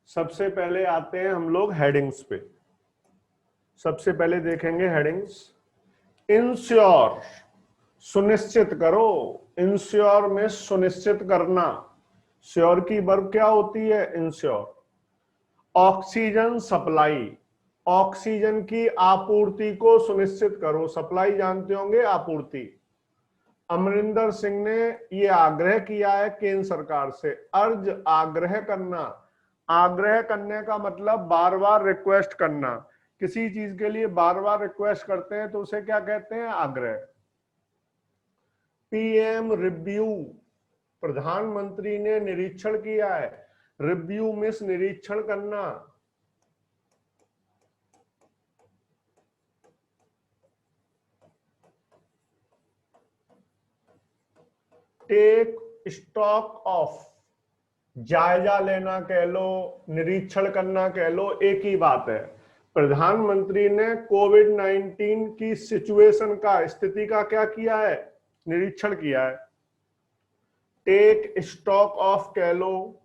सबसे पहले आते हैं हम लोग हेडिंग्स पे। सबसे पहले देखेंगे हेडिंग्स। इंश्योर, सुनिश्चित करो। इंश्योर में सुनिश्चित करना। श्योर की वर्ब क्या होती है? इंश्योर। ऑक्सीजन सप्लाई, ऑक्सीजन की आपूर्ति को सुनिश्चित करो। सप्लाई जानते होंगे, आपूर्ति। अमरिंदर सिंह ने यह आग्रह किया है केंद्र सरकार से। अर्ज, आग्रह करना। आग्रह करने का मतलब बार बार रिक्वेस्ट करना। किसी चीज के लिए बार बार रिक्वेस्ट करते हैं तो उसे क्या कहते हैं? आग्रह। पीएम रिव्यू, प्रधानमंत्री ने निरीक्षण किया है। रिव्यू मीन्स निरीक्षण करना। टेक स्टॉक ऑफ, जायजा लेना कह लो, निरीक्षण करना कह लो, एक ही बात है। प्रधानमंत्री ने कोविड-19 की सिचुएशन का, स्थिति का क्या किया है? निरीक्षण किया है। टेक स्टॉक ऑफ कह लो,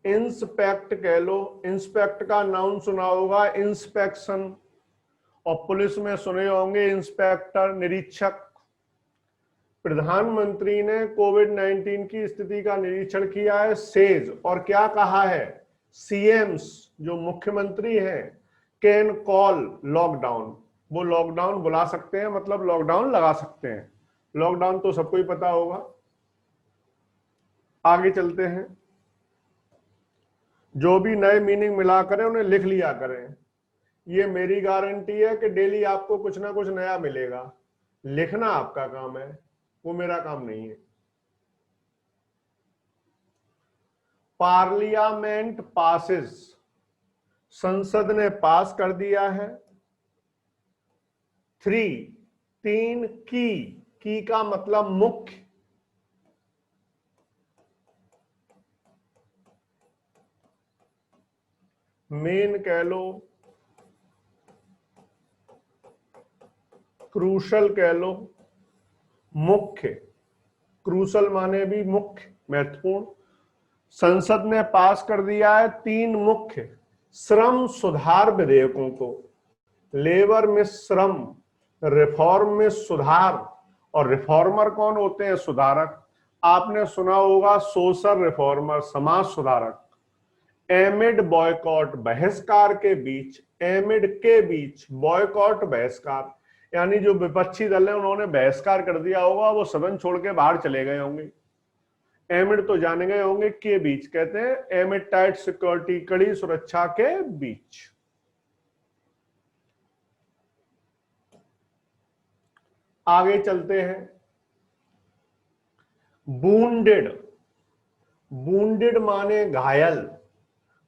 इंस्पेक्ट कह लो। इंस्पेक्ट का नाउन सुना होगा, इंस्पेक्शन। और पुलिस में सुने होंगे इंस्पेक्टर, निरीक्षक। प्रधानमंत्री ने कोविड-19 की स्थिति का निरीक्षण किया है, सेज। और क्या कहा है? सीएम्स, जो मुख्यमंत्री हैं, कैन कॉल लॉकडाउन, वो लॉकडाउन बुला सकते हैं, मतलब लॉकडाउन लगा सकते हैं। लॉकडाउन तो सबको ही पता होगा। आगे चलते हैं। जो भी नए मीनिंग मिला करें उन्हें लिख लिया करें। ये मेरी गारंटी है कि डेली आपको कुछ ना कुछ नया मिलेगा। लिखना आपका काम है, वो मेरा काम नहीं है। पार्लियामेंट पासेस, संसद ने पास कर दिया है। 3, 3 की का मतलब मुख्य। मेन कह लो, क्रूशल कह लो, मुख्य। क्रूशल माने भी मुख्य, महत्वपूर्ण। संसद ने पास कर दिया है 3 मुख्य श्रम सुधार विधेयकों को। लेबर में श्रम, रिफॉर्म में सुधार। और रिफॉर्मर कौन होते हैं? सुधारक। आपने सुना होगा सोशल रिफॉर्मर, समाज सुधारक। एमिड बॉयकॉट, बहिष्कार के बीच। एमिड के बीच, बॉयकॉट बहिष्कार, यानी जो विपक्षी दल है उन्होंने बहिष्कार कर दिया होगा, वो सदन छोड़ के बाहर चले गए होंगे। एमिड तो जाने गए होंगे, के बीच कहते हैं एमिड टाइट सिक्योरिटी, कड़ी सुरक्षा के बीच। आगे चलते हैं। वुंडेड, वुंडेड माने घायल।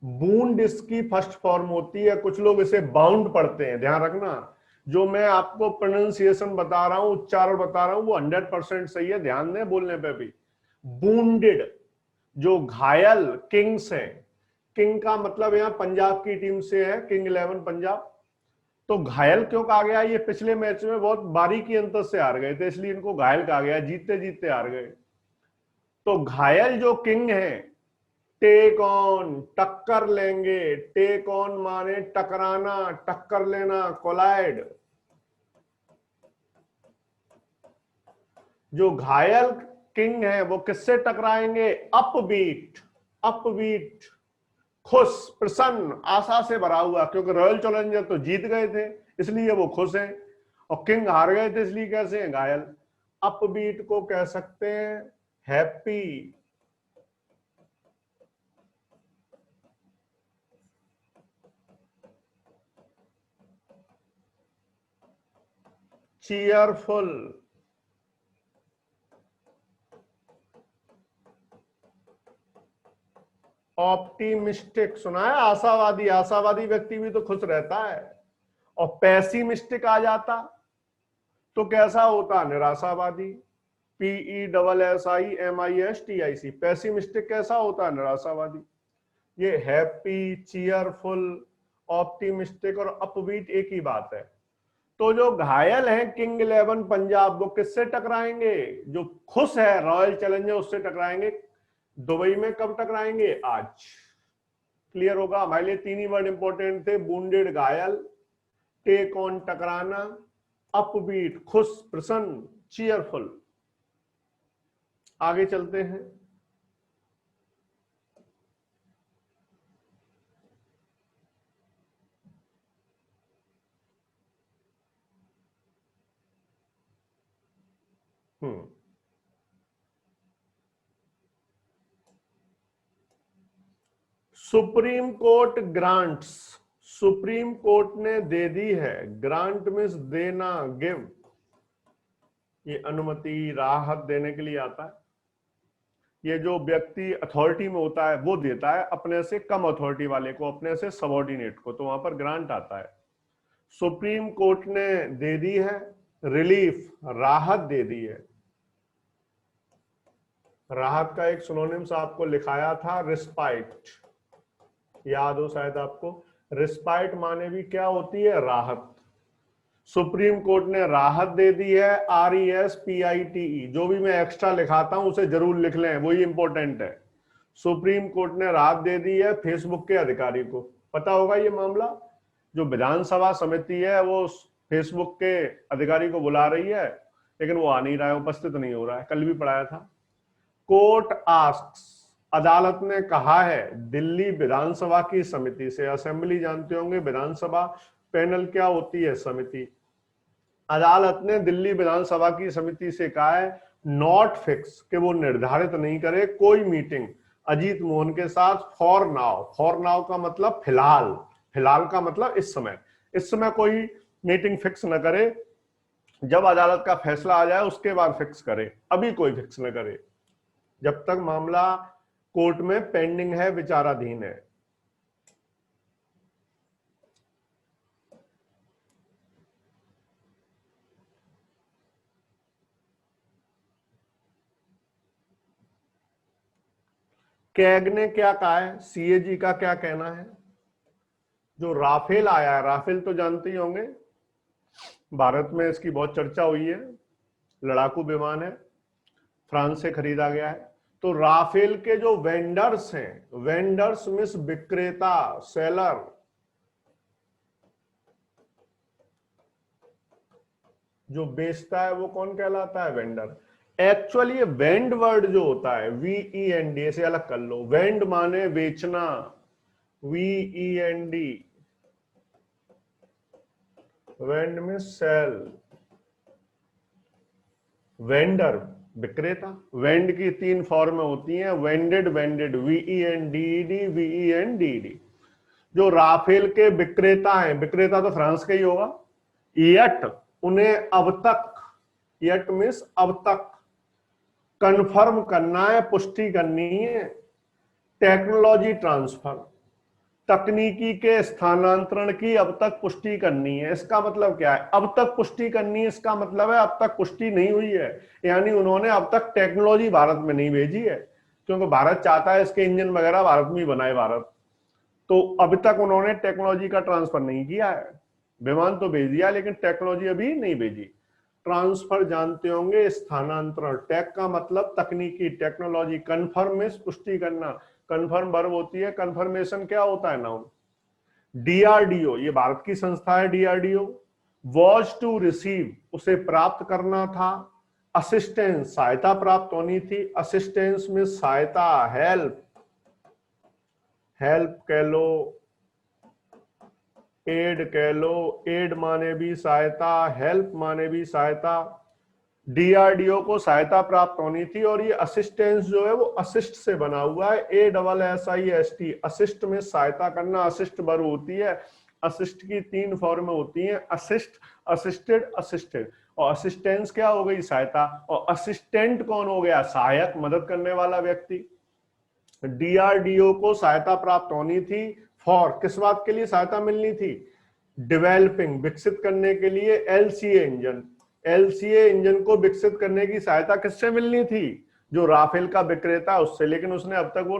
वुंड इसकी फर्स्ट फॉर्म होती है। कुछ लोग इसे बाउंड पढ़ते हैं, ध्यान रखना। जो मैं आपको प्रोनाउंसिएशन बता रहा हूं, उच्चारण बता रहा हूं, वो 100% सही है, ध्यान दें बोलने पे भी। वुंडेड, जो घायल किंग्स हैं। किंग का मतलब यहां पंजाब की टीम से है, किंग 11 पंजाब। तो घायल क्यों कहा गया? ये पिछले मैच में बहुत बारीकी अंतर से हार गए थे, इसलिए इनको घायल कहा गया, जीतते जीतते हार गए। तो घायल जो किंग है, टेक ऑन, टक्कर लेंगे। टेक ऑन माने टकराना, टक्कर लेना, कोलाइड। जो घायल किंग है वो किससे टकराएंगे? अपबीट, अपबीट, खुश, प्रसन्न, आशा से भरा हुआ। क्योंकि रॉयल चैलेंजर तो जीत गए थे इसलिए वो खुश हैं, और किंग हार गए थे इसलिए कैसे हैं? घायल। अपबीट को कह सकते हैं हैप्पी। चीयरफुल, ऑप्टिमिस्टिक सुना है? आशावादी। आशावादी व्यक्ति भी तो खुश रहता है। और पैसिमिस्टिक आ जाता तो कैसा होता? निराशावादी। PESSIMISTIC, पैसिमिस्टिक कैसा होता? निराशावादी। ये हैप्पी, चीयरफुल, ऑप्टिमिस्टिक और अपबीट एक ही बात है। तो जो घायल हैं किंग 11 पंजाब, वो किससे टकराएंगे? जो खुश है रॉयल चैलेंजर उससे टकराएंगे। दुबई में कब टकराएंगे? आज। क्लियर होगा? हमारे लिए तीन ही वर्ड इंपॉर्टेंट थे, वुंडेड घायल, टेक ऑन टकराना, अपबीट खुश प्रसन्न चीयरफुल। आगे चलते हैं। Supreme court grants, supreme court ने दे दी है। ग्रांट मीन्स देना, गिव, ये अनुमति राहत देने के लिए आता है। ये जो व्यक्ति अथॉरिटी में होता है वो देता है अपने से कम अथॉरिटी वाले को, अपने से सबऑर्डिनेट को, तो वहां पर ग्रांट आता है। सुप्रीम कोर्ट ने दे दी है रिलीफ, राहत दे दी है। राहत का एक सिनोनिम्स आपको लिखाया था, रिस्पाइट, याद हो शायद आपको। रिस्पाइट माने भी क्या होती है? राहत। सुप्रीम कोर्ट ने राहत दे दी है, RESPITE। जो भी मैं एक्स्ट्रा लिखाता हूं उसे जरूर लिख लें, वही इंपॉर्टेंट है। सुप्रीम कोर्ट ने राहत दे दी है फेसबुक के अधिकारी को। पता होगा ये मामला, जो विधानसभा समिति है वो फेसबुक के अधिकारी को बुला रही है, लेकिन वो आ नहीं रहा है, उपस्थित नहीं हो रहा है, कल भी पढ़ाया था। कोर्ट आस्क्स, अदालत ने कहा है दिल्ली विधानसभा की समिति से, असेंबली जानते होंगे, विधानसभा पैनल क्या होती है? समिति। अदालत ने दिल्ली विधानसभा की समिति से कहा है नॉट फिक्स, कि वो निर्धारित नहीं करे कोई मीटिंग अजीत मोहन के साथ फॉर नाउ। फॉर नाउ का मतलब फिलहाल, फिलहाल का मतलब इस समय, इस समय कोई मीटिंग फिक्स न करे, जब अदालत का फैसला आ जाए उसके बाद फिक्स करे, अभी कोई फिक्स न करे, जब तक मामला कोर्ट में पेंडिंग है, विचाराधीन है। कैग ने क्या कहा है? CAG का क्या कहना है? जो राफेल आया है, राफेल तो जानते ही होंगे, भारत में इसकी बहुत चर्चा हुई है, लड़ाकू विमान है, फ्रांस से खरीदा गया है। तो राफेल के जो वेंडर्स हैं, वेंडर्स मींस विक्रेता, सेलर, जो बेचता है वो कौन कहलाता है? वेंडर। एक्चुअली ये वेंड वर्ड जो होता है, VEND, ऐसे अलग कर लो, वेंड माने बेचना, VEND, वेंड में सेल, वेंडर विक्रेता। वेंड की तीन फॉर्म होती हैं, वेंडेड, वेंडेड, VENDED, VENDD। जो राफेल के विक्रेता हैं, विक्रेता तो फ्रांस का ही होगा, यट उन्हें अब तक, यट मीन्स अब तक, कंफर्म करना है, पुष्टि करनी है, टेक्नोलॉजी ट्रांसफर, तकनीकी के स्थानांतरण की अब तक पुष्टि करनी है। इसका मतलब क्या है? अब तक पुष्टि करनी है, इसका मतलब है अब तक पुष्टि नहीं हुई है, यानी उन्होंने अब तक टेक्नोलॉजी भारत में नहीं भेजी है, क्योंकि भारत चाहता है इसके इंजन वगैरह भारत में ही बनाए भारत, तो अब तक उन्होंने टेक्नोलॉजी का ट्रांसफर नहीं किया है। विमान तो भेज दिया लेकिन टेक्नोलॉजी अभी नहीं भेजी। ट्रांसफर जानते होंगे, स्थानांतरण, टेक का मतलब तकनीकी, टेक्नोलॉजी, कन्फर्म में पुष्टि करना, कन्फर्म वर्ब होती है, कन्फर्मेशन क्या होता है? नाउन। DRDO, ये भारत की संस्था है, DRDO, वॉज टू रिसीव, उसे प्राप्त करना था, असिस्टेंस, सहायता प्राप्त होनी थी, असिस्टेंस में सहायता, हेल्प, हेल्प कह लो, एड कह लो, एड माने भी सहायता, हेल्प माने भी सहायता। DRDO को सहायता प्राप्त होनी थी, और ये असिस्टेंस जो है वो असिस्ट से बना हुआ है, ASSIST, असिस्ट में सहायता करना, असिस्ट वर्ब होती है। असिस्ट की तीन फॉर्म होती हैं, असिस्ट, असिस्टेड, असिस्टेड, और असिस्टेंस क्या हो गई? सहायता, और असिस्टेंट कौन हो गया? सहायक, मदद करने वाला व्यक्ति। DRDO को सहायता प्राप्त होनी थी, फॉर, किस बात के लिए सहायता मिलनी थी? डेवलपिंग, विकसित करने के लिए, LCA इंजन, LCA इंजन को विकसित करने की सहायता किससे मिलनी थी? जो राफेल का विक्रेता उससे, लेकिन उसने अब तक वो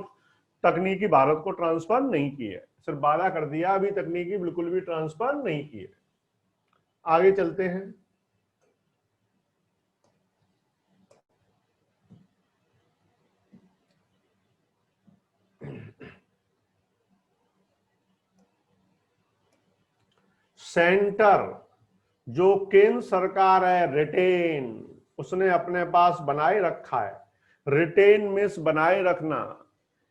तकनीकी भारत को ट्रांसफर नहीं की है, सिर्फ वादा कर दिया, अभी तकनीकी बिल्कुल भी ट्रांसफर नहीं की है। आगे चलते हैं। सेंटर, जो केंद्र सरकार है, रिटेन, उसने अपने पास बनाए रखा है। रिटेन मीन्स बनाए रखना,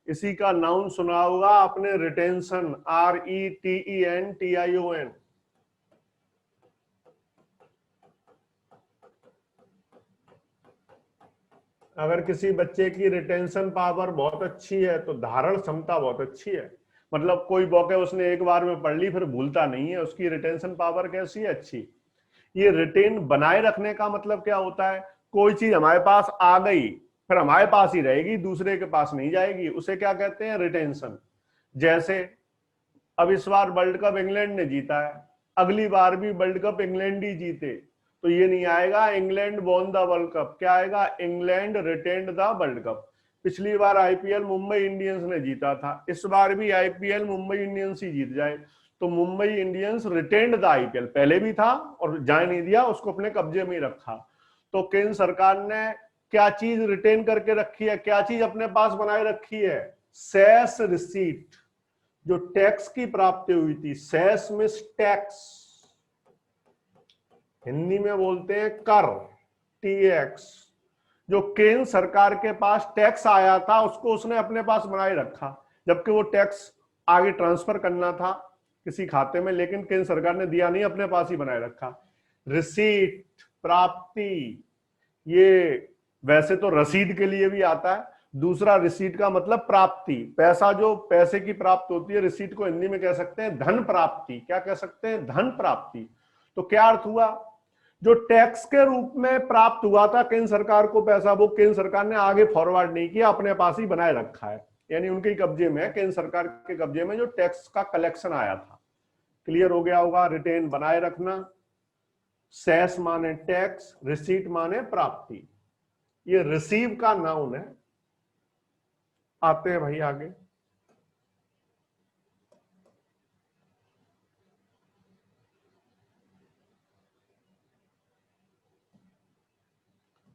इसी का नाउन सुना होगा आपने, रिटेंशन, RETENTION। अगर किसी बच्चे की रिटेंशन पावर बहुत अच्छी है तो धारण क्षमता बहुत अच्छी है। मतलब कोई बुक है उसने एक बार में पढ़ ली फिर भूलता नहीं है, उसकी रिटेंशन पावर कैसी है, अच्छी। ये रिटेन बनाए रखने का मतलब क्या होता है, कोई चीज हमारे पास आ गई फिर हमारे पास ही रहेगी, दूसरे के पास नहीं जाएगी, उसे क्या कहते हैं, रिटेंशन। जैसे अब इस बार वर्ल्ड कप इंग्लैंड ने जीता है, अगली बार भी वर्ल्ड कप इंग्लैंड ही जीते, तो ये नहीं आएगा England won the world cup, क्या आएगा, England retained the world cup. पिछली बार आईपीएल मुंबई इंडियंस ने जीता था, इस बार भी आईपीएल मुंबई इंडियंस ही जीत जाए, तो Mumbai Indians retained the IPL, पहले भी था और जाने नहीं दिया, उसको अपने कब्जे में ही रखा। तो केंद्र सरकार ने क्या चीज रिटेन करके रखी है, क्या चीज अपने पास बनाए रखी है, सेस रिसीट, जो टैक्स की प्राप्ति हुई थी। सेस में टैक्स, हिंदी में बोलते हैं कर, TX। जो केंद्र सरकार के पास टैक्स आया था उसको उसने अपने पास बनाए रखा, जबकि वो टैक्स आगे ट्रांसफर करना था किसी खाते में, लेकिन केंद्र सरकार ने दिया नहीं, अपने पास ही बनाए रखा। रिसीट, प्राप्ति, ये वैसे तो रसीद के लिए भी आता है, दूसरा रिसीट का मतलब प्राप्ति, पैसा, जो पैसे की प्राप्ति होती है, रिसीट को हिंदी में कह सकते हैं धन प्राप्ति। क्या कह सकते हैं, धन प्राप्ति। तो क्या अर्थ हुआ, जो टैक्स के रूप में प्राप्त हुआ था केंद्र सरकार को पैसा, वो केंद्र सरकार ने आगे फॉरवर्ड नहीं किया, अपने पास ही बनाए रखा है, यानी उनके कब्जे में, केंद्र सरकार के कब्जे में जो टैक्स का कलेक्शन आया था। क्लियर हो गया होगा, रिटेन बनाए रखना, सेस माने टैक्स, रिसीट माने प्राप्ति, ये रिसीव का नाउन है। आते हैं भाई आगे।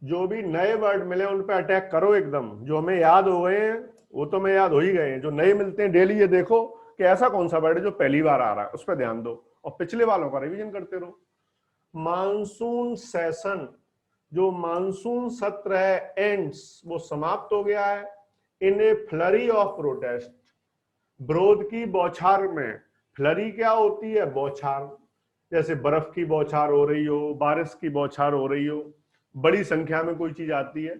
जो भी नए वर्ड मिले उन पे अटैक करो एकदम, जो हमें याद हो गए हैं वो तो मैं याद हो ही गए हैं, जो नए मिलते हैं डेली ये देखो कि ऐसा कौन सा वर्ड है जो पहली बार आ रहा है, उस पर ध्यान दो और पिछले वालों का रिवीजन करते रहो। मानसून सेशन, जो मानसून सत्र है, एंड्स, वो समाप्त हो गया है। इन ए फ्लरी ऑफ प्रोटेस्ट, विरोध की बौछार में। फ्लरी क्या होती है, बौछार, जैसे बर्फ की बौछार हो रही हो, बारिश की बौछार हो रही हो, बड़ी संख्या में कोई चीज आती है,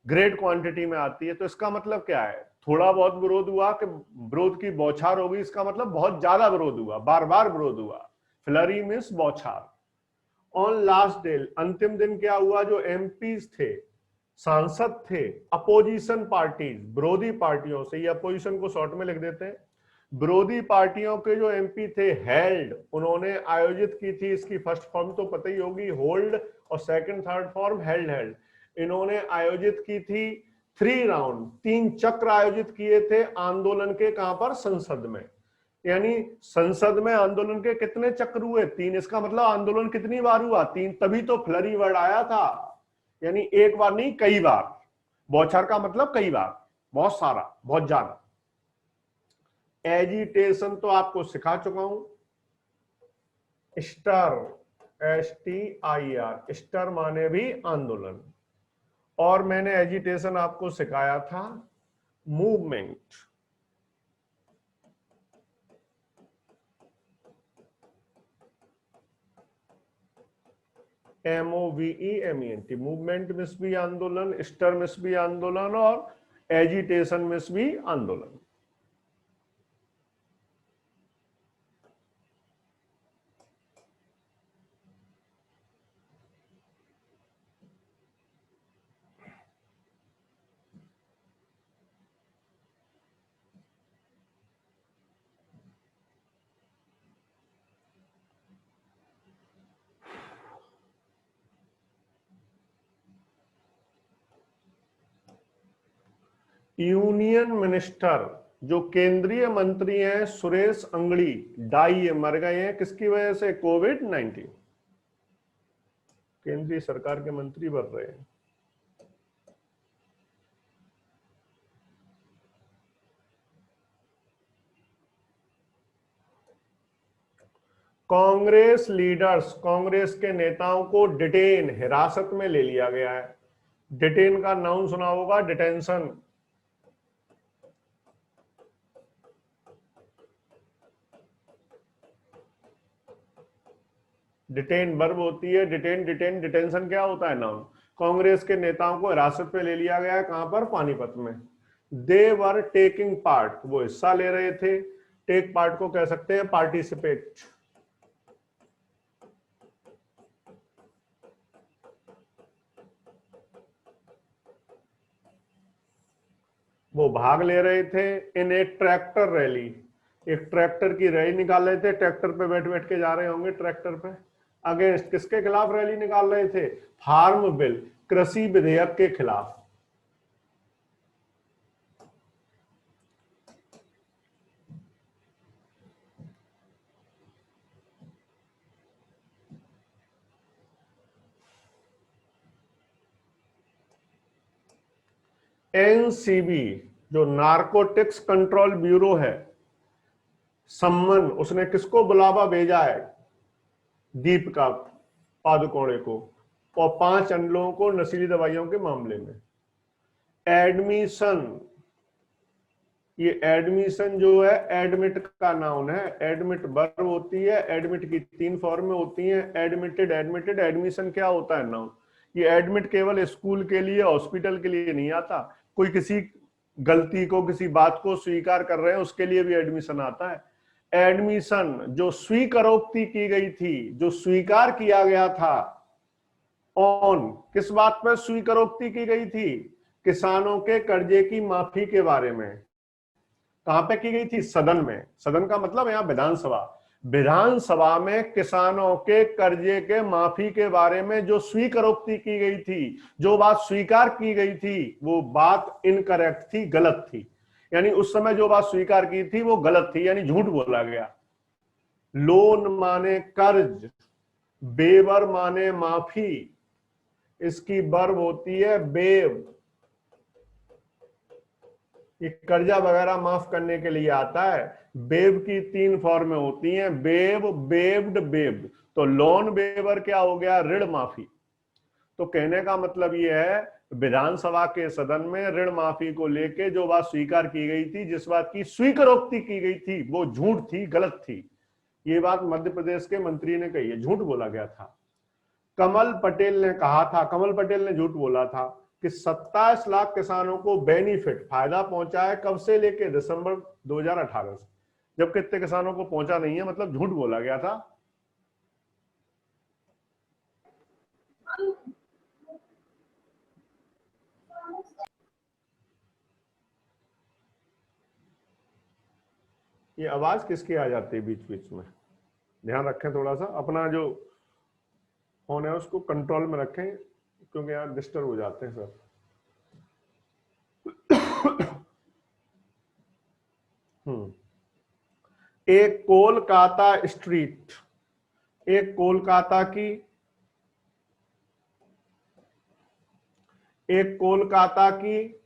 ग्रेट क्वांटिटी में आती है, तो इसका मतलब क्या है, थोड़ा बहुत विरोध हुआ कि विरोध की बौछार होगी, इसका मतलब बहुत ज्यादा विरोध हुआ, बार बार विरोध हुआ। फ्लरी मीन्स बौछार। ऑन लास्ट डे, अंतिम दिन क्या हुआ, जो एमपीज थे, सांसद थे, अपोजिशन पार्टीज, विरोधी पार्टियों से, ये अपोजिशन को शॉर्ट में लिख देते हैं, विरोधी पार्टियों के जो एमपी थे, हेल्ड, उन्होंने आयोजित की थी, इसकी फर्स्ट फॉर्म तो पता ही होगी, होल्ड, और second third form held, held. इन्होंने आयोजित की थी 3 राउंड, 3 चक्र आयोजित किए थे आंदोलन के, कहां पर, संसद में। यानी संसद में आंदोलन के कितने चक्र हुए, 3, इसका मतलब आंदोलन कितनी बार हुआ, 3, तभी तो फ्लरी वर्ड आया था, यानी एक बार नहीं कई बार। बौछार का मतलब कई बार, बहुत सारा, बहुत ज्यादा। एजिटेशन तो आपको सिखा चुका हूं, स्टर, STIR, स्टर माने भी आंदोलन, और मैंने एजिटेशन आपको सिखाया था मूवमेंट, MOVEMENT, मूवमेंट मिस भी आंदोलन, स्टर मिस भी आंदोलन, और एजिटेशन मिस भी आंदोलन। यूनियन मिनिस्टर, जो केंद्रीय मंत्री हैं सुरेश अंगड़ी डाई मर गए हैं किसकी वजह से? कोविड-19। केंद्रीय सरकार के मंत्री बन रहे हैं। कांग्रेस लीडर्स, कांग्रेस के नेताओं को डिटेन, हिरासत में ले लिया गया है। डिटेन का नाउन सुना होगा, डिटेंशन। डिटेन वर्ब होती है, डिटेन, डिटेन, डिटेंशन क्या होता है? नाउन। कांग्रेस के नेताओं को हिरासत में ले लिया गया है। कहां पर? पानीपत में। दे वर टेकिंग पार्ट, वो हिस्सा ले रहे थे। टेक पार्ट को कह सकते हैं पार्टिसिपेट। वो भाग ले रहे थे इन ए ट्रैक्टर रैली, एक ट्रैक्टर की रैली निकाल रहे थे। ट्रैक्टर पे बैठ बैठ के जा रहे होंगे ट्रैक्टर पे। अगेंस्ट किसके खिलाफ रैली निकाल रहे थे? फार्म बिल, कृषि विधेयक के खिलाफ। एनसीबी जो नारकोटिक्स कंट्रोल ब्यूरो है, सम्मन, उसने किसको बुलावा भेजा है? दीपिका पादुकोणे को और 5 अन्य लोगों को नशीली दवाइयों के मामले में। एडमिशन, ये एडमिशन जो है एडमिट का नाउन है। एडमिट वर्ब होती है। एडमिट की 3 फॉर्में होती हैं, एडमिटेड, एडमिटेड। एडमिशन क्या होता है? नाउन। ये एडमिट केवल स्कूल के लिए, हॉस्पिटल के लिए नहीं आता। कोई किसी गलती को, किसी बात को स्वीकार कर रहे हैं, उसके लिए भी एडमिशन आता है। एडमिशन जो स्वीकारोक्ति की गई थी, जो स्वीकार किया गया था। ऑन, किस बात पर स्वीकारोक्ति की गई थी? किसानों के कर्जे की माफी के बारे में। कहां पे की गई थी? सदन में। सदन का मतलब यहां विधानसभा। विधानसभा में किसानों के कर्जे के माफी के बारे में जो स्वीकारोक्ति की गई थी, जो बात स्वीकार की गई थी, वो बात इनकरेक्ट थी, गलत थी। यानी उस समय जो बात स्वीकार की थी वो गलत थी, यानी झूठ बोला गया। लोन माने कर्ज, बेवर माने माफी, इसकी वर्ब होती है बेव। ये कर्जा वगैरह माफ करने के लिए आता है। बेव की 3 फॉर्में होती हैं, बेव, बेव्ड, बेव्ड। तो लोन बेवर क्या हो गया? ऋण माफी। तो कहने का मतलब ये है, विधानसभा के सदन में ऋण माफी को लेके जो बात स्वीकार की गई थी, जिस बात की स्वीकारोक्ति की गई थी, वो झूठ थी, गलत थी। ये बात मध्य प्रदेश के मंत्री ने कही है, झूठ बोला गया था। कमल पटेल ने कहा था, कमल पटेल ने झूठ बोला था कि 27 लाख किसानों को बेनिफिट, फायदा पहुंचा है। कब से? लेके दिसंबर 2018 से। जब कितने किसानों को पहुंचा नहीं है, मतलब झूठ बोला गया था। ये आवाज किसकी आ जाती है बीच बीच में? ध्यान रखें, थोड़ा सा अपना जो फोन है उसको कंट्रोल में रखें, क्योंकि यार डिस्टर्ब हो जाते हैं सब। एक कोलकाता स्ट्रीट, एक कोलकाता की, एक कोलकाता की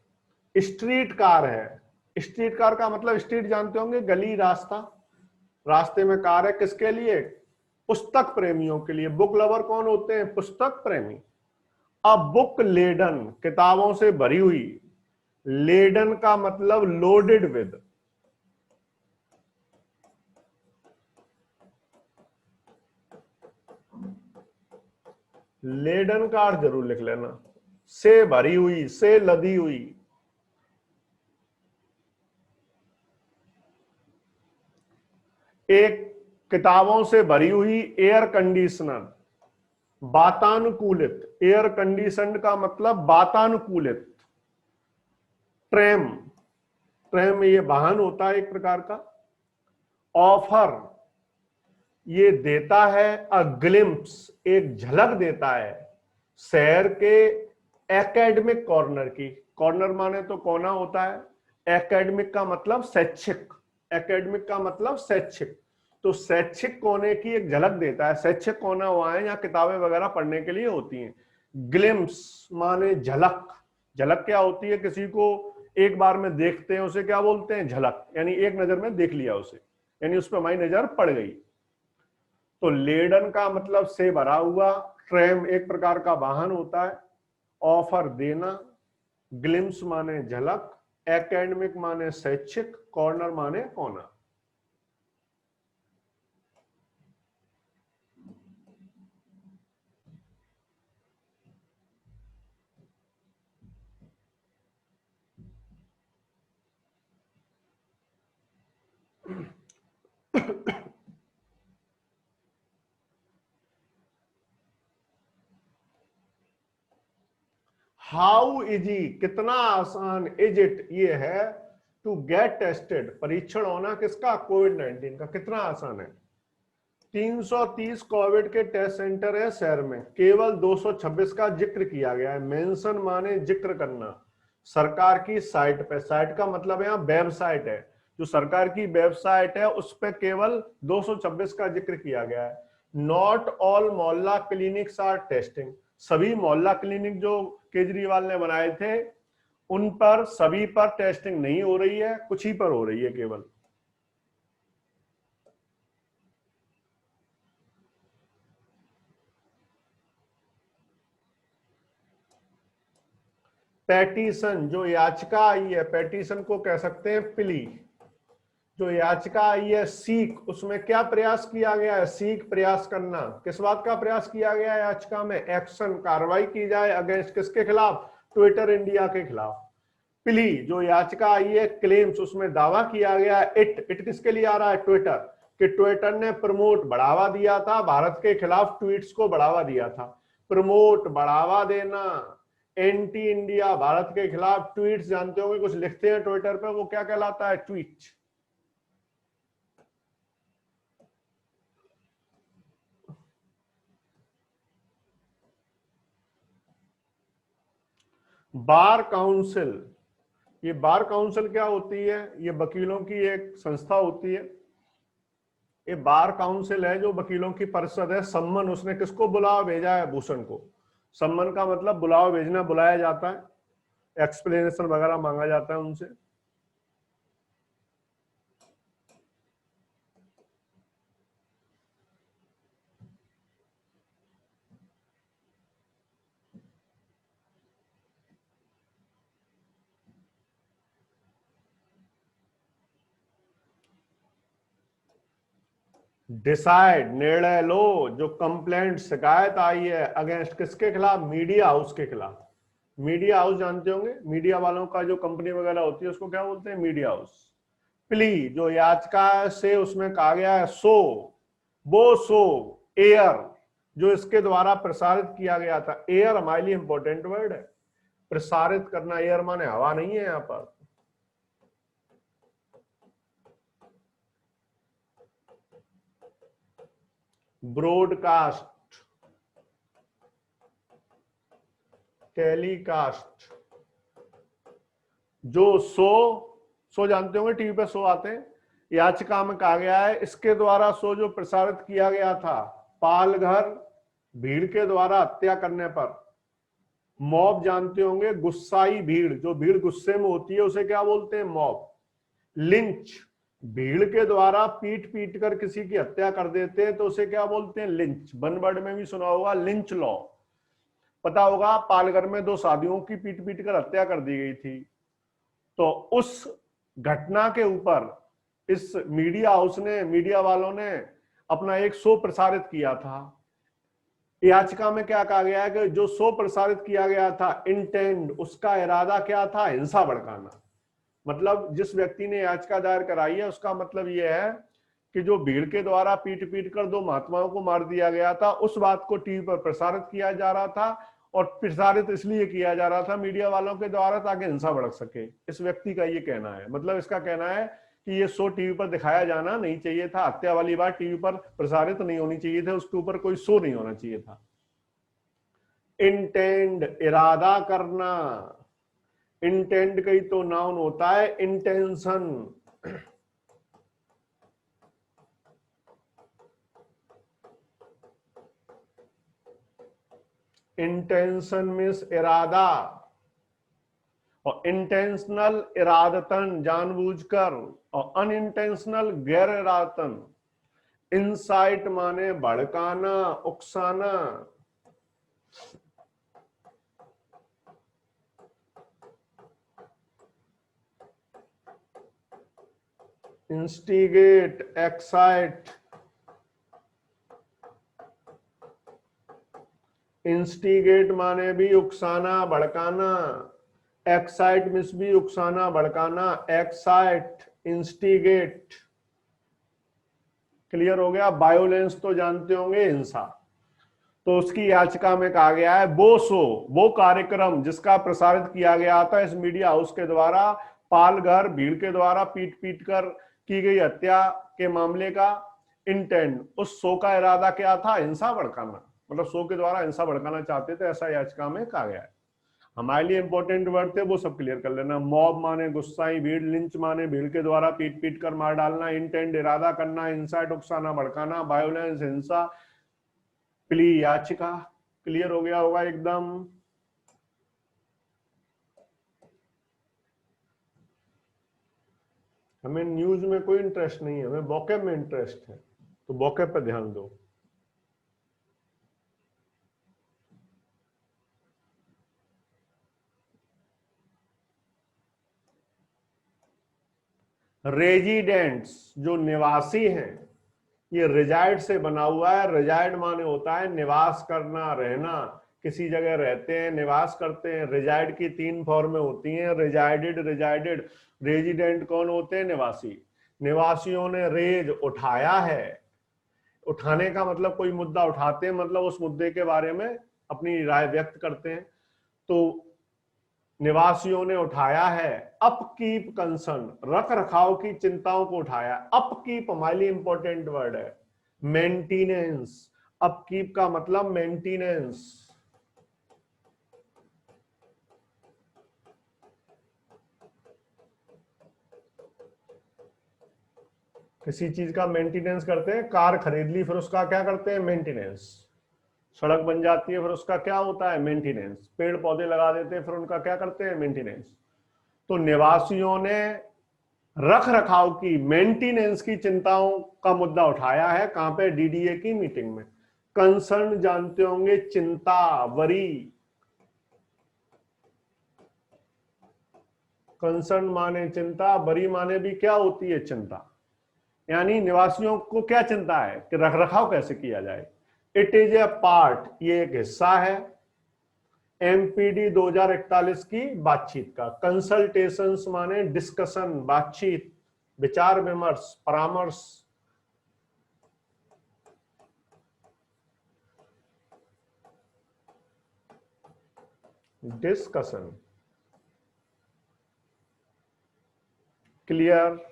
स्ट्रीट कार है। स्ट्रीट कार का मतलब स्ट्रीट जानते होंगे, गली, रास्ता। रास्ते में कार है, किसके लिए? पुस्तक प्रेमियों के लिए। बुक लवर कौन होते हैं? पुस्तक प्रेमी। अब बुक लेडन, किताबों से भरी हुई। लेडन का मतलब लोडेड विद। लेडन का अर्थ जरूर लिख लेना, से भरी हुई, से लदी हुई। एक किताबों से भरी हुई एयर कंडीशनर, वातानुकूलित। एयर कंडीशनड का मतलब वातानुकूलित। ट्रेम, ट्रेम ये वाहन होता है एक प्रकार का। ऑफर, ये देता है। अ ग्लिम्प्स, एक झलक देता है शहर के एकेडमिक कॉर्नर की। कॉर्नर माने तो कोना होता है, एकेडमिक का मतलब शैक्षिक, एकेडमिक का मतलब शैक्षिक। तो शैक्षिक कोने की एक झलक देता है। शैक्षिक कोना हुआ है यहाँ किताबें वगैरह पढ़ने के लिए होती हैं। ग्लिम्स माने झलक। झलक क्या होती है? किसी को एक बार में देखते हैं उसे क्या बोलते हैं? झलक। यानी एक नजर में देख लिया उसे, यानी उस पर हमारी नजर पड़ गई। तो लेडन का मतलब से भरा हुआ। ट्रैम एक प्रकार का वाहन होता है। ऑफर देना। ग्लिम्स माने झलक। एकेडमिक माने शैक्षिक। कॉर्नर माने कोना। हाउ इजी, कितना आसान, इज इट, ये है टू गेट टेस्टेड, परीक्षण होना किसका? कोविड-19 का। कितना आसान है। 330 कोविड के टेस्ट सेंटर है शहर में, केवल 226 का जिक्र किया गया है। मेंशन माने जिक्र करना। सरकार की साइट पे, साइट का मतलब यहाँ वेबसाइट है, जो सरकार की वेबसाइट है उस पे केवल 226 का जिक्र किया गया है। नॉट ऑल मोहल्ला क्लिनिक्स आर टेस्टिंग, सभी मोहल्ला क्लिनिक जो केजरीवाल ने बनाए थे उन पर सभी पर टेस्टिंग नहीं हो रही है, कुछ ही पर हो रही है केवल। पेटिशन, जो याचिका आई है, पेटिशन को कह सकते हैं प्ली। जो याचिका आई है सीक, उसमें क्या प्रयास किया गया है? सीक, प्रयास करना। किस बात का प्रयास किया गया है याचिका में? एक्शन, कार्रवाई की जाए अगेंस्ट किसके खिलाफ? ट्विटर इंडिया के खिलाफ। प्ली, जो याचिका आई है क्लेम्स, उसमें दावा किया गया है इट किसके लिए आ रहा है? ट्विटर, कि ट्विटर ने प्रमोट, बढ़ावा दिया था भारत के खिलाफ, ट्वीट्स को बढ़ावा दिया था। प्रमोट, बढ़ावा देना। एंटी इंडिया, भारत के खिलाफ ट्वीट्स, जानते होंगे कुछ लिखते हैं ट्विटर पे, वो क्या कहलाता है? ट्वीट। बार काउंसिल, ये बार काउंसिल क्या होती है? ये वकीलों की एक संस्था होती है। ये बार काउंसिल है जो वकीलों की परिषद है। सम्मन उसने किसको बुलावा भेजा है? भूषण को। सम्मन का मतलब बुलावा भेजना, बुलाया जाता है, एक्सप्लेनेशन वगैरह मांगा जाता है उनसे। डिसाइड, निर्णय लो। जो कंप्लेंट, शिकायत आई है अगेंस्ट किसके खिलाफ? मीडिया हाउस के खिलाफ। मीडिया हाउस जानते होंगे, मीडिया वालों का जो कंपनी वगैरह होती है उसको क्या बोलते हैं? Media house. प्ली, जो याचिका से उसमें कहा गया है सो, वो सो एयर, जो इसके द्वारा प्रसारित किया गया था। एयर हमारे लिए इंपॉर्टेंट वर्ड है। प्रसारित करना, एयर माने हवा नहीं है यहां पर। Broadcast, telecast. जो सो जानते होंगे, टीवी पे शो आते हैं। याचिका में कहा गया है इसके द्वारा शो जो प्रसारित किया गया था, पालघर भीड़ के द्वारा हत्या करने पर। मॉब जानते होंगे, गुस्साई भीड़, जो भीड़ गुस्से में होती है उसे क्या बोलते हैं? मॉब। लिंच, भीड़ के द्वारा पीट पीट कर किसी की हत्या कर देते हैं तो उसे क्या बोलते हैं? लिंच। वन वर्ड में भी सुना होगा, लिंच लॉ। पता होगा पालघर में 2 शादियों की पीट पीट कर हत्या कर दी गई थी। तो उस घटना के ऊपर इस मीडिया हाउस ने, मीडिया वालों ने अपना एक शो प्रसारित किया था। याचिका में क्या कहा गया है कि जो शो प्रसारित किया गया था, इंटेंड, उसका इरादा क्या था? हिंसा भड़काना। मतलब जिस व्यक्ति ने याचिका दायर कराई है उसका मतलब यह है कि जो भीड़ के द्वारा पीट पीट कर 2 महात्माओं को मार दिया गया था, उस बात को टीवी पर प्रसारित किया जा रहा था। और प्रसारित इसलिए किया जा रहा था मीडिया वालों के द्वारा ताकि हिंसा भड़क सके। इस व्यक्ति का ये कहना है, मतलब इसका कहना है कि ये शो टीवी पर दिखाया जाना नहीं चाहिए था। हत्या वाली बात टीवी पर प्रसारित नहीं होनी चाहिए थी, उसके ऊपर कोई शो नहीं होना चाहिए था। इंटेंड, इरादा करना। इंटेंड का ही तो नाउन होता है इंटेंशन। इंटेंशन मीन्स इरादा, और इंटेंशनल इरादतन जानबूझकर, और अनइंटेंशनल गैर इरादतन। इंसाइट माने भड़काना, उकसाना। Instigate, excite. इंस्टिगेट माने भी उकसाना, भड़काना। एक्साइट मीन्स भी उकसाना, भड़काना। Excite, instigate. क्लियर हो गया। वायोलेंस तो जानते होंगे, हिंसा। तो उसकी याचिका में कहा गया है वो कार्यक्रम जिसका प्रसारित किया गया था इस मीडिया हाउस के द्वारा, पालघर भीड़ के द्वारा पीट पीट कर की गई हत्या के मामले का इंटेंट, उस शो का इरादा क्या था? हिंसा भड़काना। मतलब शो के द्वारा हिंसा भड़काना चाहते थे, ऐसा याचिका में कहा गया है। हमारे लिए इंपॉर्टेंट वर्ड थे, वो सब क्लियर कर लेना। मॉब माने गुस्साई भीड़, लिंच माने भीड़ के द्वारा पीट पीट कर मार डालना, इंटेंट इरादा करना, इंसाइट उकसाना भड़काना, वायोलेंस हिंसा, प्ली याचिका। क्लियर हो गया होगा एकदम। हमें न्यूज में कोई इंटरेस्ट नहीं है, हमें वोकैब में इंटरेस्ट है, तो वोकैब पे ध्यान दो। रेजिडेंट्स जो निवासी हैं, ये रिजाइड से बना हुआ है। रिजाइड माने होता है निवास करना, रहना। किसी जगह रहते हैं, निवास करते हैं। रिजाइड की 3 फॉर्में होती हैं, रिजाइडेड, रेजिडेंट। रेजिडेंट कौन होते हैं? निवासी। निवासियों ने रेज उठाया है। उठाने का मतलब कोई मुद्दा उठाते हैं, मतलब उस मुद्दे के बारे में अपनी राय व्यक्त करते हैं। तो निवासियों ने उठाया है अपकीप कंसर्न, रख रखाव की चिंताओं को उठाया। अपकीप हमारे लिए इंपॉर्टेंट वर्ड है। मेंटेनेंस, अपकीप का मतलब मेंटेनेंस। किसी चीज का मेंटेनेंस करते हैं, कार खरीद ली फिर उसका क्या करते हैं? मेंटेनेंस। सड़क बन जाती है फिर उसका क्या होता है? मेंटेनेंस। पेड़ पौधे लगा देते हैं फिर उनका क्या करते हैं? मेंटेनेंस। तो निवासियों ने रख रखाव की, मेंटेनेंस की चिंताओं का मुद्दा उठाया है। कहां पे? डीडीए की मीटिंग में। कंसर्न जानते होंगे, चिंता, वरी। कंसर्न माने चिंता, वरी माने भी क्या होती है? चिंता। यानी निवासियों को क्या चिंता है कि रख रखाव कैसे किया जाए। इट इज ए पार्ट, ये एक हिस्सा है एमपीडी 2041 की बातचीत का। कंसल्टेशंस माने डिस्कशन, बातचीत, विचार विमर्श, परामर्श। डिस्कशन। क्लियर।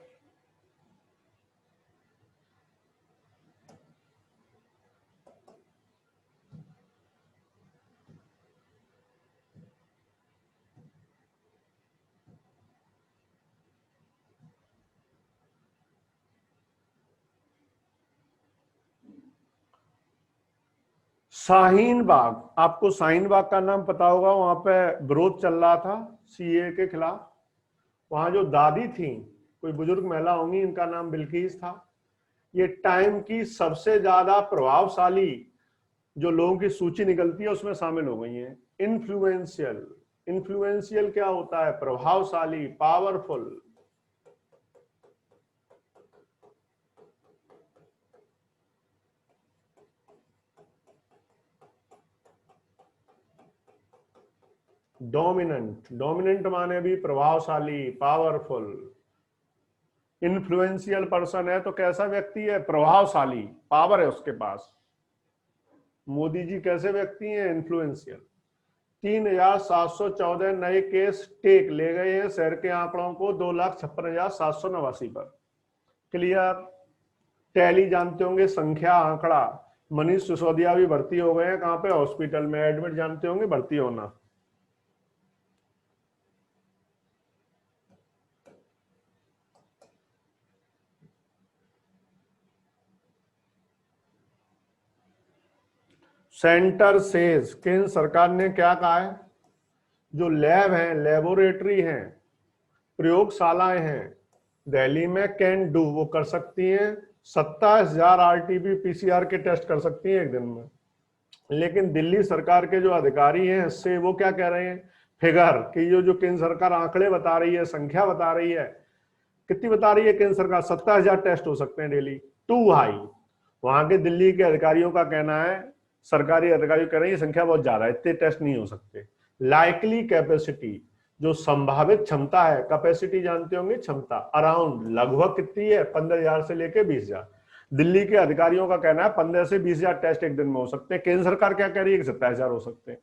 शाहीन बाग, आपको शाहीन बाग का नाम पता होगा। वहां पे विरोध चल रहा था सीए के खिलाफ। वहां जो दादी थी, कोई बुजुर्ग महिला होंगी, इनका नाम बिल्किस था। ये टाइम की सबसे ज्यादा प्रभावशाली जो लोगों की सूची निकलती है उसमें शामिल हो गई हैं। इन्फ्लुएंशियल, इन्फ्लुएंशियल क्या होता है? प्रभावशाली, पावरफुल। डोमिनेंट, डोमिनेंट माने भी प्रभावशाली, पावरफुल। इन्फ्लुएंशियल पर्सन है तो कैसा व्यक्ति है? प्रभावशाली, पावर है उसके पास। मोदी जी कैसे व्यक्ति हैं? इन्फ्लुएंशियल। 3,714 नए केस टेक ले गए हैं शहर के आंकड़ों को 2,56,789 पर। क्लियर। टैली जानते होंगे, संख्या, आंकड़ा। मनीष सिसोदिया भी भर्ती हो गए हैं। कहां पे? हॉस्पिटल में एडमिट। जानते होंगे भर्ती होना। सेंटर सेज, केंद्र सरकार ने क्या कहा है, जो लैब हैं, लेबोरेटरी हैं, प्रयोगशालाएं हैं दिल्ली में, कैन डू, वो कर सकती हैं 27,000 आरटीपी पीसीआर के टेस्ट कर सकती हैं एक दिन में। लेकिन दिल्ली सरकार के जो अधिकारी हैं इससे वो क्या कह रहे हैं, फिगर कि ये जो केंद्र सरकार आंकड़े बता रही है, संख्या बता रही है, कितनी बता रही है केंद्र सरकार, 27,000 टेस्ट हो सकते हैं डेली, टू हाई। वहां के दिल्ली के अधिकारियों का कहना है, सरकारी अधिकारी कह रहे हैं ये संख्या बहुत ज्यादा है, इतने टेस्ट नहीं हो सकते। लाइकली कैपेसिटी, जो संभावित क्षमता है, कैपेसिटी जानते होंगे क्षमता, अराउंड लगभग कितनी है, 15,000 से लेके 20,000। दिल्ली के अधिकारियों का कहना है 15 से 20,000 टेस्ट एक दिन में हो सकते हैं। केंद्र सरकार क्या कह रही है कि 27,000 हो सकते हैं।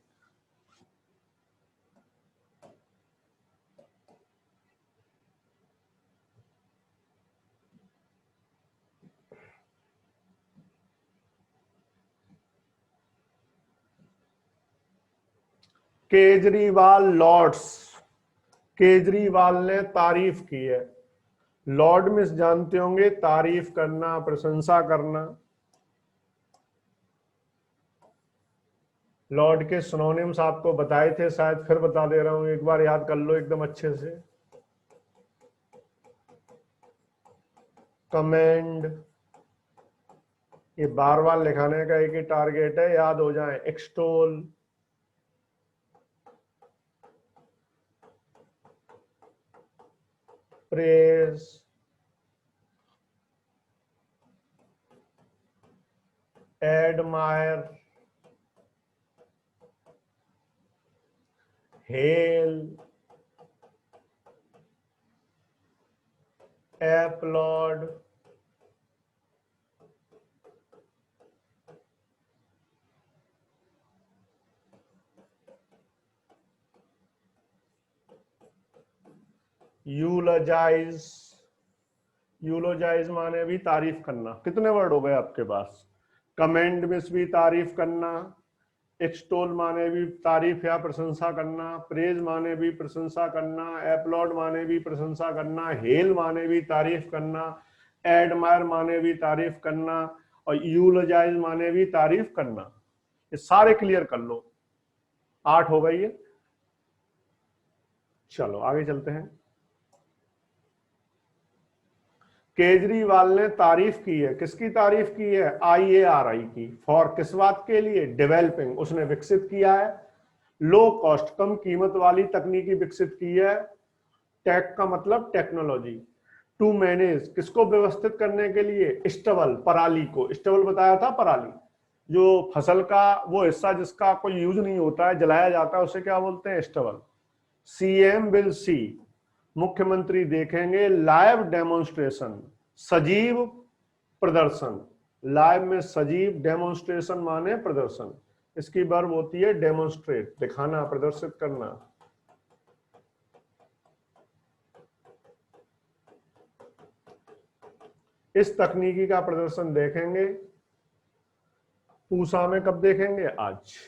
केजरीवाल लॉर्ड्स, केजरीवाल ने तारीफ की है। लॉर्ड में जानते होंगे तारीफ करना, प्रशंसा करना। लॉर्ड के सिनोनिम्स आपको बताए थे शायद, फिर बता दे रहा हूं, एक बार याद कर लो एकदम अच्छे से। कमेंड, ये बार बार लिखाने का एक ही टारगेट है, याद हो जाए। Extol, praise, admire, hail, applaud, eulogise, eulogise माने भी तारीफ करना। कितने वर्ड हो गए आपके पास। कमेंड में भी तारीफ करना, एक्सटोल माने भी तारीफ या प्रशंसा करना, प्रेज माने भी प्रशंसा करना, एप्लॉड माने भी प्रशंसा करना, हेल माने भी तारीफ करना, एडमायर माने भी तारीफ करना, और यूलोजाइज माने भी तारीफ करना। ये सारे क्लियर कर लो, 8 हो गई है। चलो आगे चलते हैं। केजरीवाल ने तारीफ की है, किसकी तारीफ की है, IARI की। फॉर किस बात के लिए, डेवलपिंग, उसने विकसित किया है। लो कॉस्ट, कम कीमत वाली तकनीकी विकसित की है। टेक का मतलब टेक्नोलॉजी। टू मैनेज, किसको व्यवस्थित करने के लिए, स्टबल, पराली को। स्टबल बताया था, पराली, जो फसल का वो हिस्सा जिसका कोई यूज नहीं होता है, जलाया जाता है, उसे क्या बोलते हैं, स्टबल। CM विल सी, मुख्यमंत्री देखेंगे लाइव डेमोन्स्ट्रेशन, सजीव प्रदर्शन। लाइव में सजीव, डेमोन्स्ट्रेशन माने प्रदर्शन, इसकी वर्ब होती है डेमोन्स्ट्रेट, दिखाना, प्रदर्शित करना। इस तकनीकी का प्रदर्शन देखेंगे। पूसा में कब देखेंगे, आज।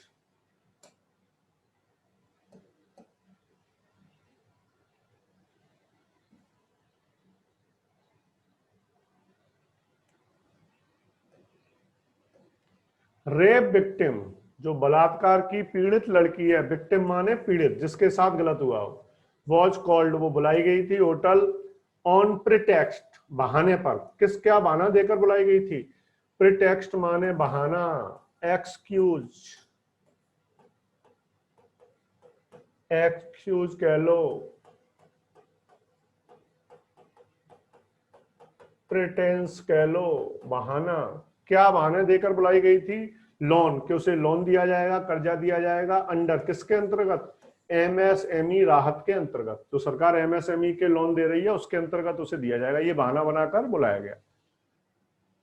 रेप विक्टिम, जो बलात्कार की पीड़ित लड़की है, विक्टिम माने पीड़ित, जिसके साथ गलत हुआ हो, वॉज कॉल्ड, वो बुलाई गई थी होटल, ऑन प्रिटेक्स्ट, बहाने पर। किस, क्या बहाना देकर बुलाई गई थी, प्रिटेक्स्ट माने बहाना, एक्सक्यूज, एक्सक्यूज कह लो, प्रिटेंस कह लो, बहाना। क्या बहाने देकर बुलाई गई थी, लोन, कि उसे लोन दिया जाएगा, कर्जा दिया जाएगा, अंडर, किसके अंतर्गत, MSME राहत के अंतर्गत। जो सरकार MSME के लोन दे रही है उसके अंतर्गत उसे दिया जाएगा, ये बहाना बनाकर बुलाया गया।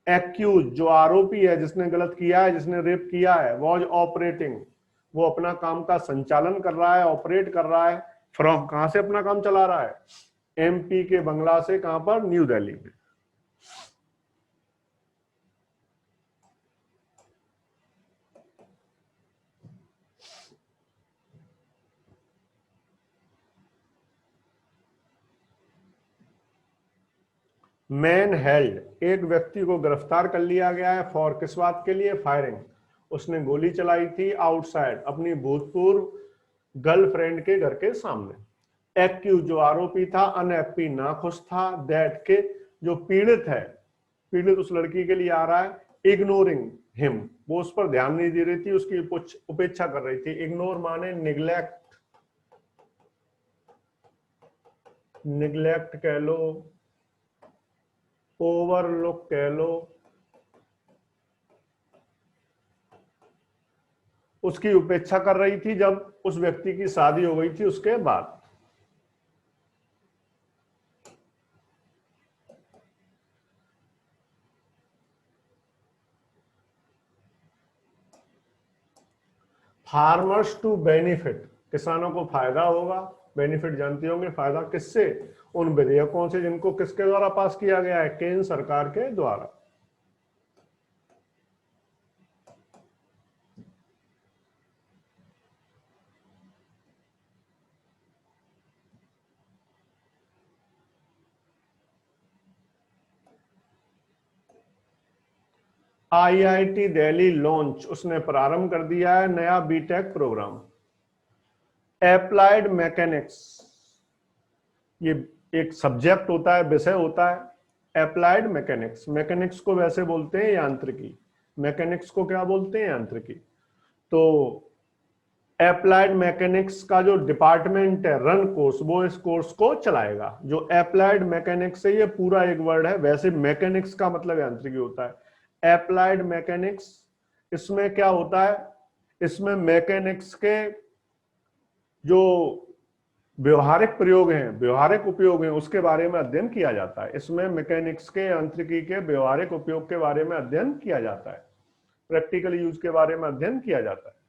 एक्यूज, जो आरोपी है, जिसने गलत किया है, जिसने रेप किया है, वॉज ऑपरेटिंग, वो अपना काम का संचालन कर रहा है, ऑपरेट कर रहा है। फ्रॉम, कहां से अपना काम चला रहा है, MP के बंगला से, कहां पर, न्यू दिल्ली में। मैन हेल्ड, एक व्यक्ति को गिरफ्तार कर लिया गया है, फॉर किस बात के लिए, फायरिंग, उसने गोली चलाई थी आउटसाइड अपनी भूतपूर्व गर्लफ्रेंड के घर के सामने। एक्यूज जो आरोपी था, अनहैप्पी नाखुश था, दैट के जो पीड़ित है, पीड़ित उस लड़की के लिए आ रहा है, इग्नोरिंग हिम वो उस पर ध्यान नहीं दे रही थी, उसकी उपेक्षा कर रही थी। इग्नोर माने निग्लेक्ट, निग्लेक्ट कह लो, ओवरलुक कह लो, उसकी उपेक्षा कर रही थी जब उस व्यक्ति की शादी हो गई थी उसके बाद। फार्मर्स टू बेनिफिट, किसानों को फायदा होगा। बेनिफिट जानते होंगे, फायदा किससे? उन विधेयकों से जिनको किसके द्वारा पास किया गया है? केंद्र सरकार के द्वारा। आईआईटी दिल्ली लॉन्च, उसने प्रारंभ कर दिया है नया बीटेक प्रोग्राम, एप्लाइड मैकेनिक्स। ये एक सब्जेक्ट होता है, विषय होता है एप्लाइड मैकेनिक्स। मैकेनिक्स को वैसे बोलते हैं यांत्रिकी, मैकेनिक्स को क्या बोलते हैं? यांत्रिकी। तो एप्लाइड मैकेनिक्स का जो डिपार्टमेंट है, रन कोर्स, वो इस कोर्स को चलाएगा। जो एप्लाइड मैकेनिक्स है, ये पूरा एक वर्ड है, वैसे मैकेनिक्स का मतलब यांत्रिकी होता है। एप्लाइड मैकेनिक्स, इसमें क्या होता है? इसमें मैकेनिक्स के जो व्यवहारिक प्रयोग हैं, व्यवहारिक उपयोग हैं, उसके बारे में अध्ययन किया जाता है। इसमें मैकेनिक्स के, यांत्रिकी के व्यवहारिक उपयोग के बारे में अध्ययन किया जाता है, प्रैक्टिकल यूज के बारे में अध्ययन किया जाता है।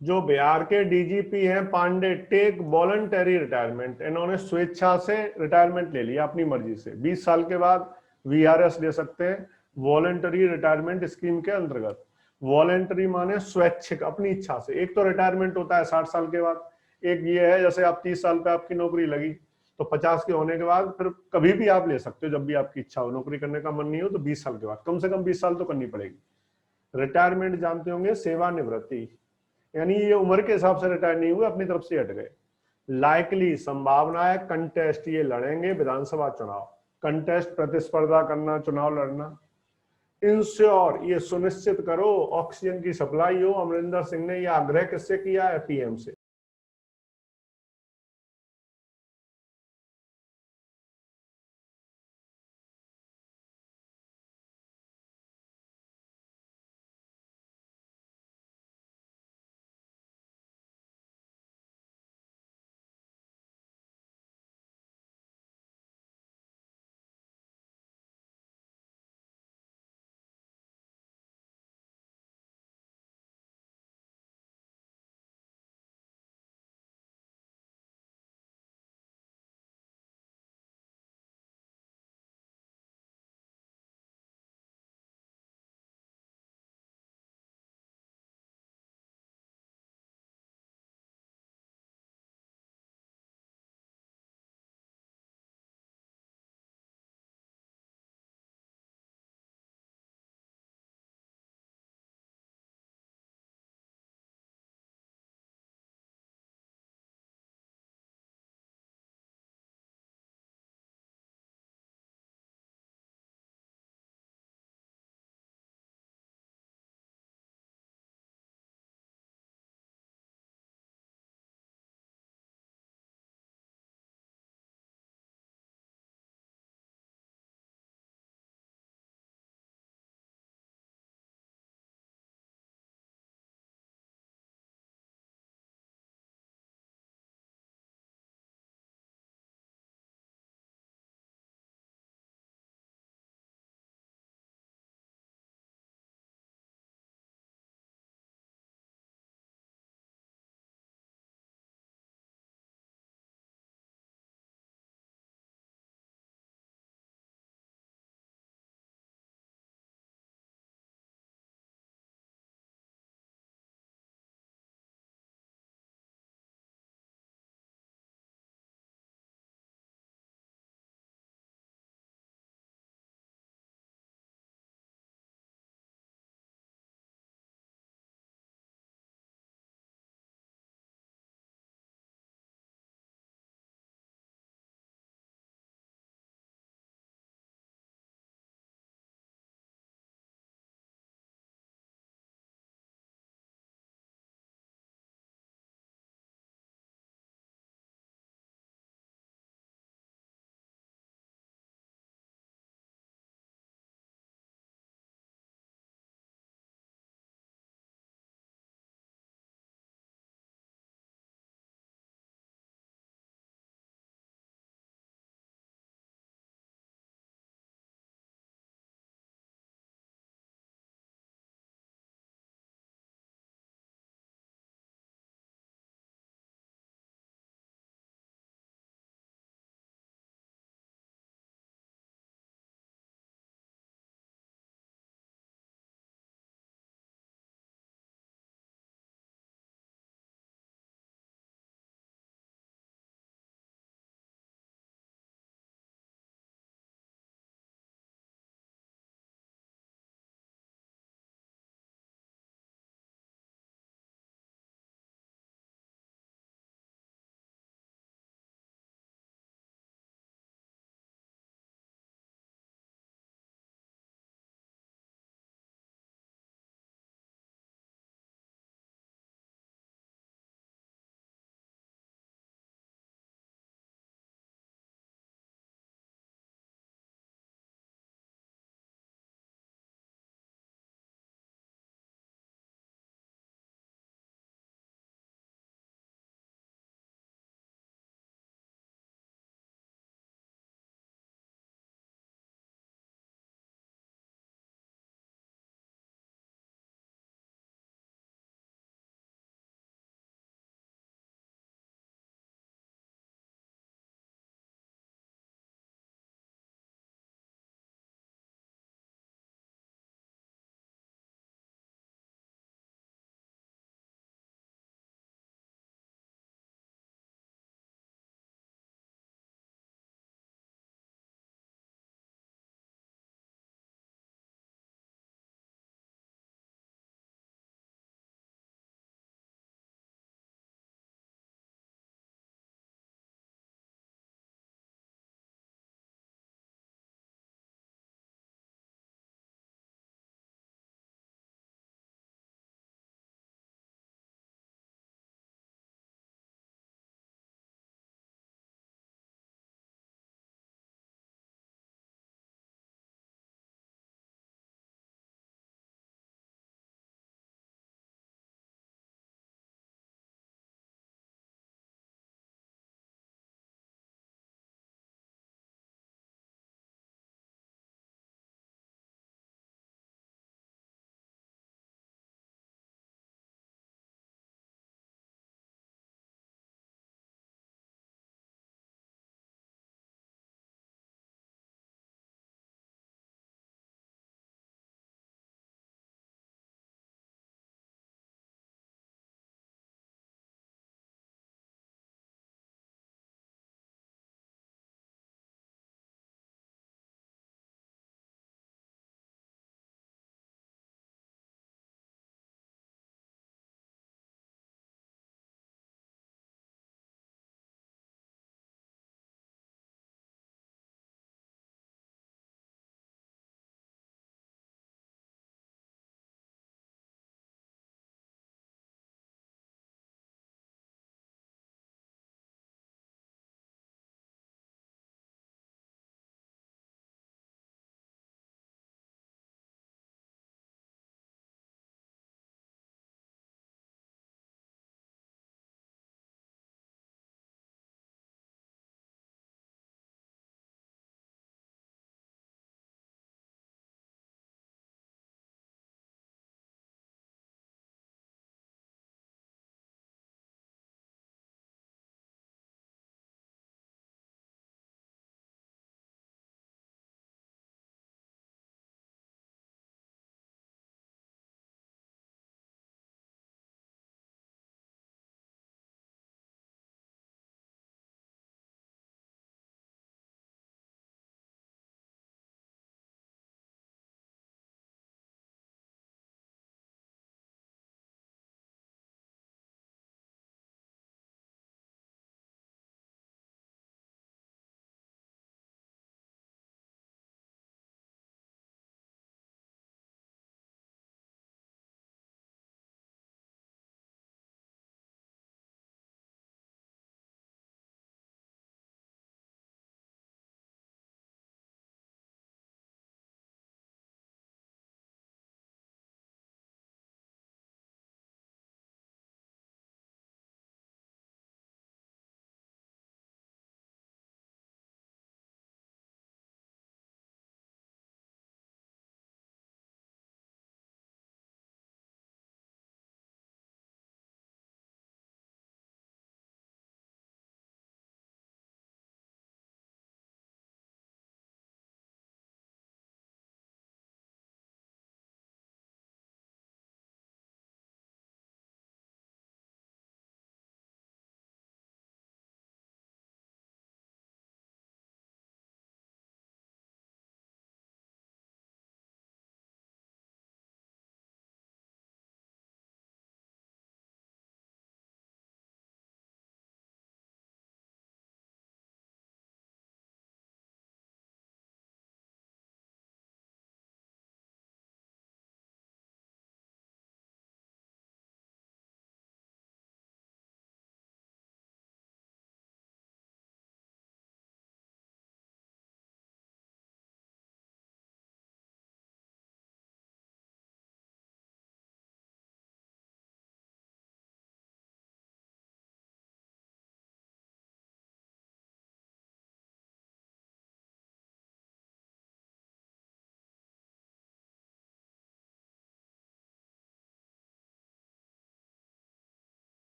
जो बिहार के डीजीपी हैं पांडे, टेक वॉलंटरी रिटायरमेंट, इन्होंने स्वेच्छा से रिटायरमेंट ले लिया अपनी मर्जी से। 20 साल के बाद वीआरएस ले सकते हैं वॉलंटरी रिटायरमेंट स्कीम के अंतर्गत। वॉलंटरी माने स्वैच्छिक, अपनी इच्छा से। एक तो रिटायरमेंट होता है 60 साल के बाद, एक ये है जैसे आप 30 साल पे आपकी नौकरी लगी तो 50 के होने के बाद फिर कभी भी आप ले सकते हो, जब भी आपकी इच्छा हो। नौकरी करने का मन नहीं हो तो 20 साल के बाद, कम से कम 20 साल तो करनी पड़ेगी। रिटायरमेंट जानते होंगे, सेवानिवृत्ति, यानी ये उम्र के हिसाब से रिटायर नहीं हुए, अपनी तरफ से हट गए। लाइकली, संभावना है। कंटेस्ट, ये लड़ेंगे विधानसभा चुनाव। कंटेस्ट, प्रतिस्पर्धा करना, चुनाव लड़ना। इंश्योर, ये सुनिश्चित करो ऑक्सीजन की सप्लाई हो। अमरिंदर सिंह ने यह आग्रह किससे किया है? पीएम से।